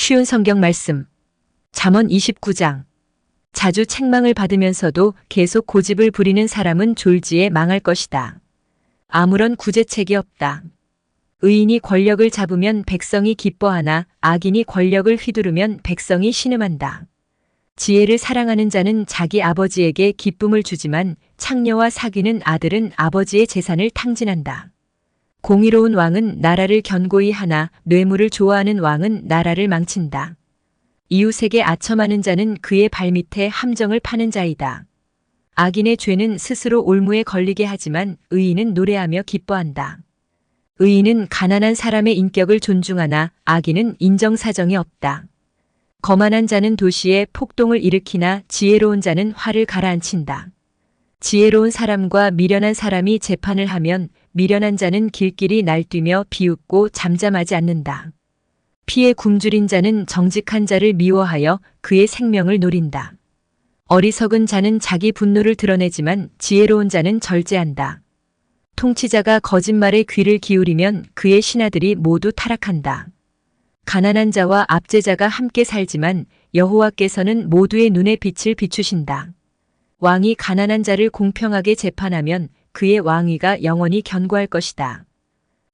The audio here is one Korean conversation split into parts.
쉬운 성경 말씀. 잠언 29장. 자주 책망을 받으면서도 계속 고집을 부리는 사람은 졸지에 망할 것이다. 아무런 구제책이 없다. 의인이 권력을 잡으면 백성이 기뻐하나 악인이 권력을 휘두르면 백성이 신음한다. 지혜를 사랑하는 자는 자기 아버지에게 기쁨을 주지만 창녀와 사귀는 아들은 아버지의 재산을 탕진한다. 공의로운 왕은 나라를 견고히 하나 뇌물을 좋아하는 왕은 나라를 망친다. 이웃에게 아첨하는 자는 그의 발밑에 함정을 파는 자이다. 악인의 죄는 스스로 올무에 걸리게 하지만 의인은 노래하며 기뻐한다. 의인은 가난한 사람의 인격을 존중하나 악인은 인정사정이 없다. 거만한 자는 도시에 폭동을 일으키나 지혜로운 자는 화를 가라앉힌다. 지혜로운 사람과 미련한 사람이 재판을 하면 미련한 자는 길길이 날뛰며 비웃고 잠잠하지 않는다. 피에 굶주린 자는 정직한 자를 미워하여 그의 생명을 노린다. 어리석은 자는 자기 분노를 드러내지만 지혜로운 자는 절제한다. 통치자가 거짓말에 귀를 기울이면 그의 신하들이 모두 타락한다. 가난한 자와 압제자가 함께 살지만 여호와께서는 모두의 눈에 빛을 비추신다. 왕이 가난한 자를 공평하게 재판하면 그의 왕위가 영원히 견고할 것이다.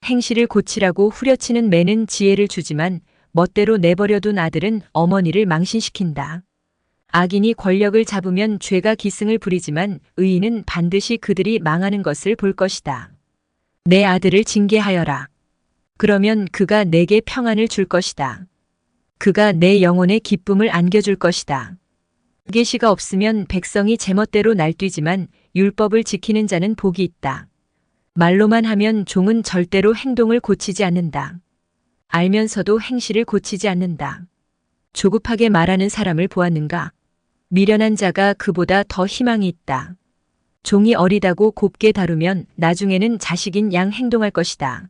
행실을 고치라고 후려치는 매는 지혜를 주지만 멋대로 내버려둔 아들은 어머니를 망신시킨다. 악인이 권력을 잡으면 죄가 기승을 부리지만 의인은 반드시 그들이 망하는 것을 볼 것이다. 내 아들을 징계하여라. 그러면 그가 내게 평안을 줄 것이다. 그가 내 영혼에 기쁨을 안겨줄 것이다. 계시가 없으면 백성이 제멋대로 날뛰지만 율법을 지키는 자는 복이 있다. 말로만 하면 종은 절대로 행동을 고치지 않는다. 알면서도 행실을 고치지 않는다. 조급하게 말하는 사람을 보았는가? 미련한 자가 그보다 더 희망이 있다. 종이 어리다고 곱게 다루면 나중에는 자식인 양 행동할 것이다.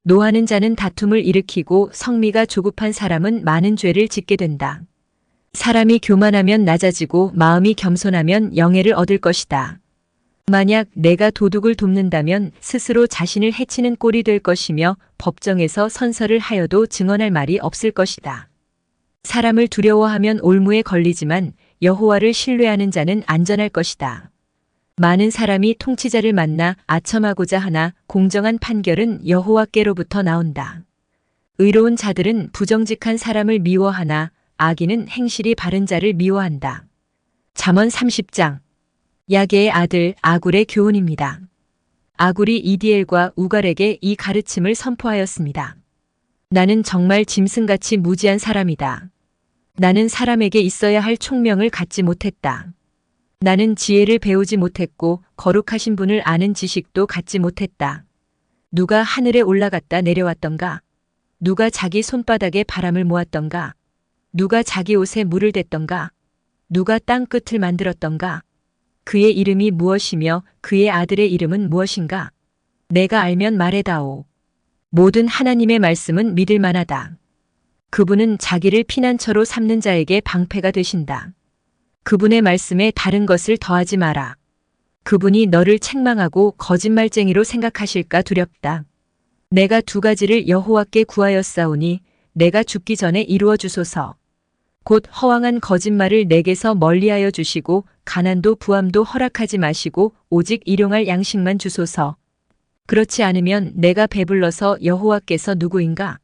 노하는 자는 다툼을 일으키고 성미가 조급한 사람은 많은 죄를 짓게 된다. 사람이 교만하면 낮아지고 마음이 겸손하면 영예를 얻을 것이다. 만약 내가 도둑을 돕는다면 스스로 자신을 해치는 꼴이 될 것이며 법정에서 선서를 하여도 증언할 말이 없을 것이다. 사람을 두려워하면 올무에 걸리지만 여호와를 신뢰하는 자는 안전할 것이다. 많은 사람이 통치자를 만나 아첨하고자 하나 공정한 판결은 여호와께로부터 나온다. 의로운 자들은 부정직한 사람을 미워하나 악인은 행실이 바른 자를 미워한다. 잠언 30장. 야게의 아들 아굴의 교훈입니다. 아굴이 이디엘과 우갈에게 이 가르침을 선포하였습니다. 나는 정말 짐승같이 무지한 사람이다. 나는 사람에게 있어야 할 총명을 갖지 못했다. 나는 지혜를 배우지 못했고 거룩하신 분을 아는 지식도 갖지 못했다. 누가 하늘에 올라갔다 내려왔던가? 누가 자기 손바닥에 바람을 모았던가? 누가 자기 옷에 물을 댔던가? 누가 땅 끝을 만들었던가? 그의 이름이 무엇이며 그의 아들의 이름은 무엇인가? 내가 알면 말해다오. 모든 하나님의 말씀은 믿을 만하다. 그분은 자기를 피난처로 삼는 자에게 방패가 되신다. 그분의 말씀에 다른 것을 더하지 마라. 그분이 너를 책망하고 거짓말쟁이로 생각하실까 두렵다. 내가 두 가지를 여호와께 구하였사오니 내가 죽기 전에 이루어 주소서. 곧 허황한 거짓말을 내게서 멀리하여 주시고 가난도 부함도 허락하지 마시고 오직 일용할 양식만 주소서. 그렇지 않으면 내가 배불러서 여호와께서 누구인가?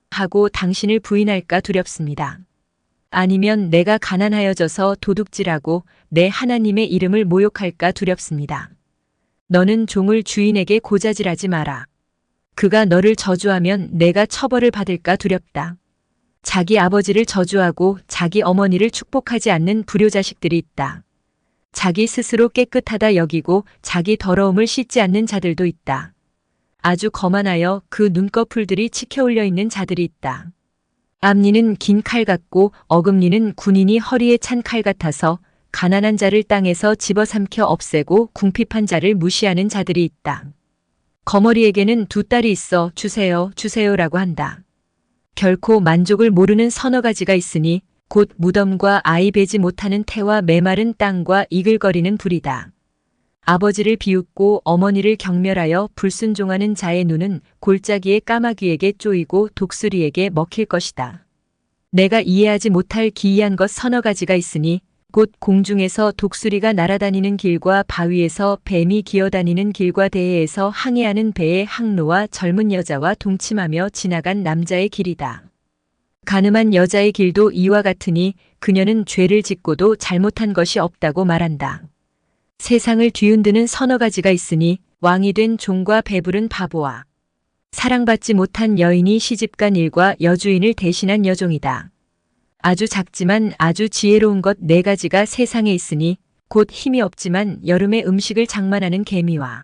하고 당신을 부인할까 두렵습니다. 아니면 내가 가난하여져서 도둑질하고 내 하나님의 이름을 모욕할까 두렵습니다. 너는 종을 주인에게 고자질하지 마라. 그가 너를 저주하면 내가 처벌을 받을까 두렵다. 자기 아버지를 저주하고 자기 어머니를 축복하지 않는 불효자식들이 있다. 자기 스스로 깨끗하다 여기고 자기 더러움을 씻지 않는 자들도 있다. 아주 거만하여 그 눈꺼풀들이 치켜올려 있는 자들이 있다. 앞니는 긴 칼 같고 어금니는 군인이 허리에 찬 칼 같아서 가난한 자를 땅에서 집어삼켜 없애고 궁핍한 자를 무시하는 자들이 있다. 거머리에게는 두 딸이 있어 주세요, 주세요라고 한다. 결코 만족을 모르는 서너 가지가 있으니 곧 무덤과 아이 베지 못하는 태와 메마른 땅과 이글거리는 불이다. 아버지를 비웃고 어머니를 경멸하여 불순종하는 자의 눈은 골짜기의 까마귀에게 쪼이고 독수리에게 먹힐 것이다. 내가 이해하지 못할 기이한 것 서너 가지가 있으니 곧 공중에서 독수리가 날아다니는 길과 바위에서 뱀이 기어다니는 길과 대해에서 항해하는 배의 항로와 젊은 여자와 동침하며 지나간 남자의 길이다. 가늠한 여자의 길도 이와 같으니 그녀는 죄를 짓고도 잘못한 것이 없다고 말한다. 세상을 뒤흔드는 서너 가지가 있으니 왕이 된 종과 배부른 바보와 사랑받지 못한 여인이 시집간 일과 여주인을 대신한 여종이다. 아주 작지만 아주 지혜로운 것 네 가지가 세상에 있으니 곧 힘이 없지만 여름에 음식을 장만하는 개미와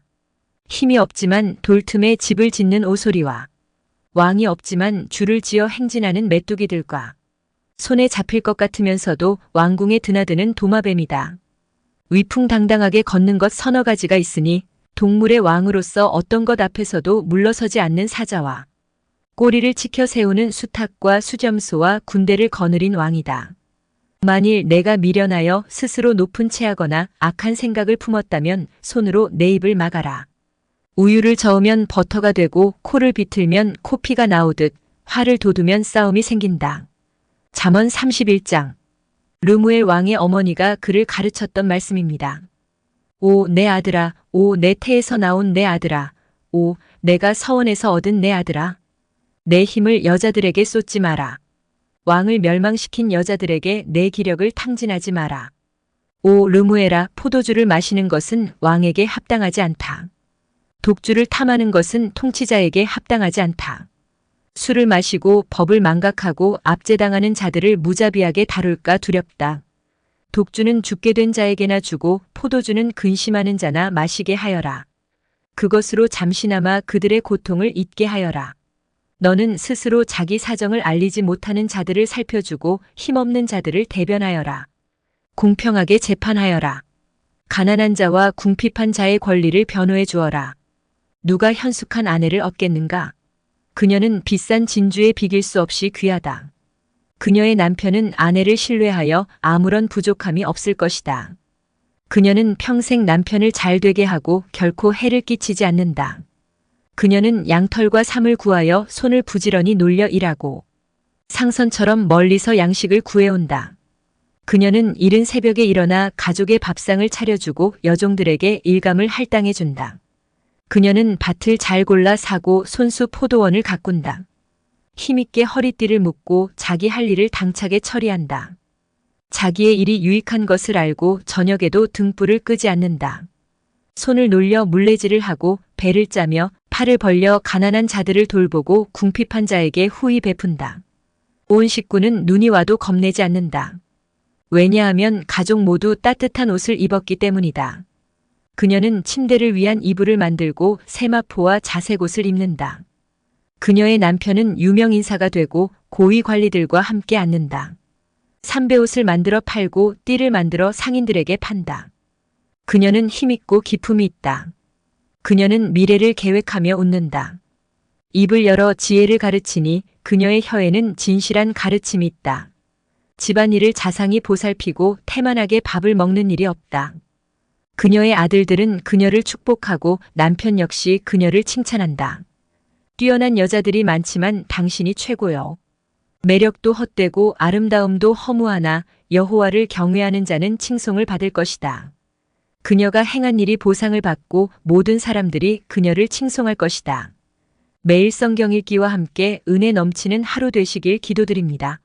힘이 없지만 돌 틈에 집을 짓는 오소리와 왕이 없지만 줄을 지어 행진하는 메뚜기들과 손에 잡힐 것 같으면서도 왕궁에 드나드는 도마뱀이다. 위풍당당하게 걷는 것 서너 가지가 있으니 동물의 왕으로서 어떤 것 앞에서도 물러서지 않는 사자와 꼬리를 치켜 세우는 수탉과 수점소와 군대를 거느린 왕이다. 만일 내가 미련하여 스스로 높은 체하거나 악한 생각을 품었다면 손으로 내 입을 막아라. 우유를 저으면 버터가 되고 코를 비틀면 코피가 나오듯 화를 돋우면 싸움이 생긴다. 잠언 31장. 르무엘 왕의 어머니가 그를 가르쳤던 말씀입니다. 오 내 아들아, 오 내 태에서 나온 내 아들아, 오 내가 서원에서 얻은 내 아들아. 내 힘을 여자들에게 쏟지 마라. 왕을 멸망시킨 여자들에게 내 기력을 탕진하지 마라. 오 르무엘아, 포도주를 마시는 것은 왕에게 합당하지 않다. 독주를 탐하는 것은 통치자에게 합당하지 않다. 술을 마시고 법을 망각하고 압제당하는 자들을 무자비하게 다룰까 두렵다. 독주는 죽게 된 자에게나 주고 포도주는 근심하는 자나 마시게 하여라. 그것으로 잠시나마 그들의 고통을 잊게 하여라. 너는 스스로 자기 사정을 알리지 못하는 자들을 살펴주고 힘없는 자들을 대변하여라. 공평하게 재판하여라. 가난한 자와 궁핍한 자의 권리를 변호해 주어라. 누가 현숙한 아내를 얻겠는가? 그녀는 비싼 진주에 비길 수 없이 귀하다. 그녀의 남편은 아내를 신뢰하여 아무런 부족함이 없을 것이다. 그녀는 평생 남편을 잘 되게 하고 결코 해를 끼치지 않는다. 그녀는 양털과 삼을 구하여 손을 부지런히 놀려 일하고 상선처럼 멀리서 양식을 구해온다. 그녀는 이른 새벽에 일어나 가족의 밥상을 차려주고 여종들에게 일감을 할당해준다. 그녀는 밭을 잘 골라 사고 손수 포도원을 가꾼다. 힘있게 허리띠를 묶고 자기 할 일을 당차게 처리한다. 자기의 일이 유익한 것을 알고 저녁에도 등불을 끄지 않는다. 손을 놀려 물레질을 하고 배를 짜며 팔을 벌려 가난한 자들을 돌보고 궁핍한 자에게 후히 베푼다. 온 식구는 눈이 와도 겁내지 않는다. 왜냐하면 가족 모두 따뜻한 옷을 입었기 때문이다. 그녀는 침대를 위한 이불을 만들고 세마포와 자색옷을 입는다. 그녀의 남편은 유명 인사가 되고 고위 관리들과 함께 앉는다. 삼배옷을 만들어 팔고 띠를 만들어 상인들에게 판다. 그녀는 힘있고 기품이 있다. 그녀는 미래를 계획하며 웃는다. 입을 열어 지혜를 가르치니 그녀의 혀에는 진실한 가르침이 있다. 집안일을 자상히 보살피고 태만하게 밥을 먹는 일이 없다. 그녀의 아들들은 그녀를 축복하고 남편 역시 그녀를 칭찬한다. 뛰어난 여자들이 많지만 당신이 최고요. 매력도 헛되고 아름다움도 허무하나 여호와를 경외하는 자는 칭송을 받을 것이다. 그녀가 행한 일이 보상을 받고 모든 사람들이 그녀를 칭송할 것이다. 매일 성경 읽기와 함께 은혜 넘치는 하루 되시길 기도드립니다.